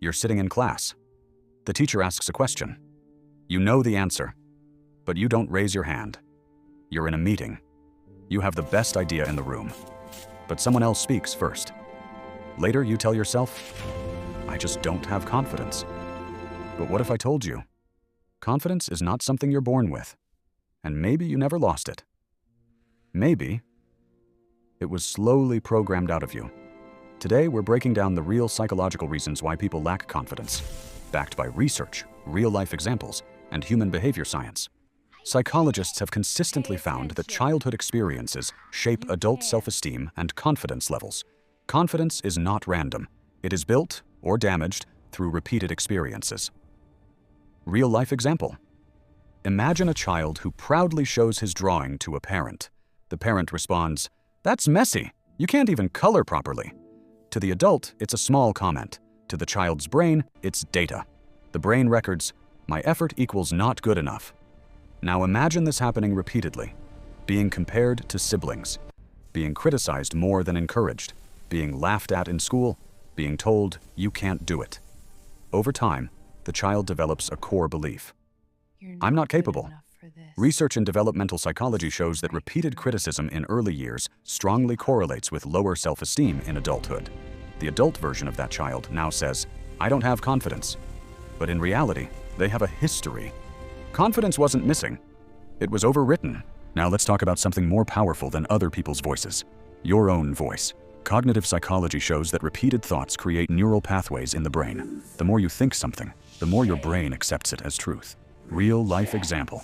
You're sitting in class. The teacher asks a question. You know the answer, but you don't raise your hand. You're in a meeting. You have the best idea in the room, but someone else speaks first. Later, you tell yourself, I just don't have confidence. But what if I told you? Confidence is not something you're born with, and maybe you never lost it. Maybe it was slowly programmed out of you. Today, we're breaking down the real psychological reasons why people lack confidence, backed by research, real-life examples, and human behavior science. Psychologists have consistently found that childhood experiences shape adult self-esteem and confidence levels. Confidence is not random. It is built or damaged through repeated experiences. Real-life example. Imagine a child who proudly shows his drawing to a parent. The parent responds, "That's messy. You can't even color properly." To the adult, it's a small comment. To the child's brain, it's data. The brain records, "My effort equals not good enough." Now imagine this happening repeatedly. Being compared to siblings. Being criticized more than encouraged. Being laughed at in school. Being told, "You can't do it." Over time, the child develops a core belief. I'm not capable. Research in developmental psychology shows that repeated criticism in early years strongly correlates with lower self-esteem in adulthood. The adult version of that child now says, "I don't have confidence." But in reality, they have a history. Confidence wasn't missing. It was overwritten. Now let's talk about something more powerful than other people's voices. Your own voice. Cognitive psychology shows that repeated thoughts create neural pathways in the brain. The more you think something, the more your brain accepts it as truth. Real-life example.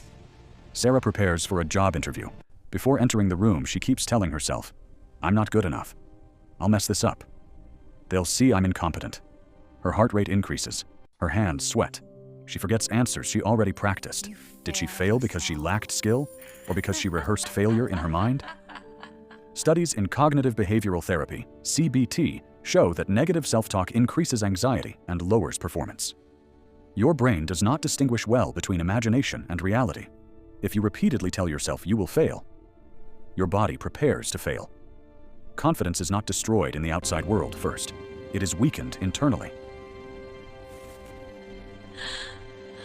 Sarah prepares for a job interview. Before entering the room, she keeps telling herself, "I'm not good enough. I'll mess this up. They'll see I'm incompetent." Her heart rate increases. Her hands sweat. She forgets answers she already practiced. Did she fail because she lacked skill, or because she rehearsed failure in her mind? Studies in cognitive behavioral therapy, CBT, show that negative self-talk increases anxiety and lowers performance. Your brain does not distinguish well between imagination and reality. If you repeatedly tell yourself you will fail, your body prepares to fail. Confidence is not destroyed in the outside world first. It is weakened internally.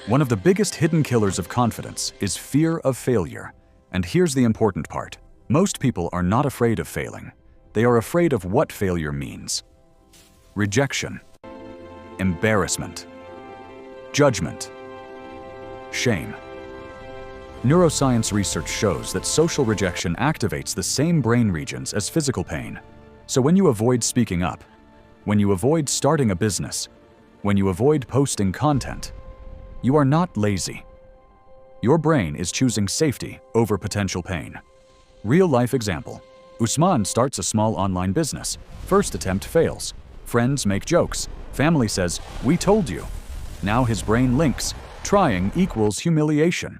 One of the biggest hidden killers of confidence is fear of failure. And here's the important part. Most people are not afraid of failing. They are afraid of what failure means. Rejection, embarrassment, judgment, shame. Neuroscience research shows that social rejection activates the same brain regions as physical pain. So when you avoid speaking up, when you avoid starting a business, when you avoid posting content, you are not lazy. Your brain is choosing safety over potential pain. Real-life example. Usman starts a small online business. First attempt fails. Friends make jokes. Family says, "We told you." Now his brain links. Trying equals humiliation.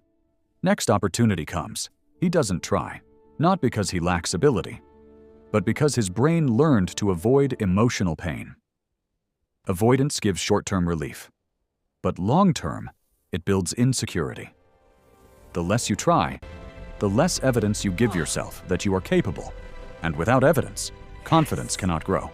Next opportunity comes. He doesn't try. Not because he lacks ability, but because his brain learned to avoid emotional pain. Avoidance gives short-term relief, but long-term, it builds insecurity. The less you try, the less evidence you give yourself that you are capable. And without evidence, confidence cannot grow.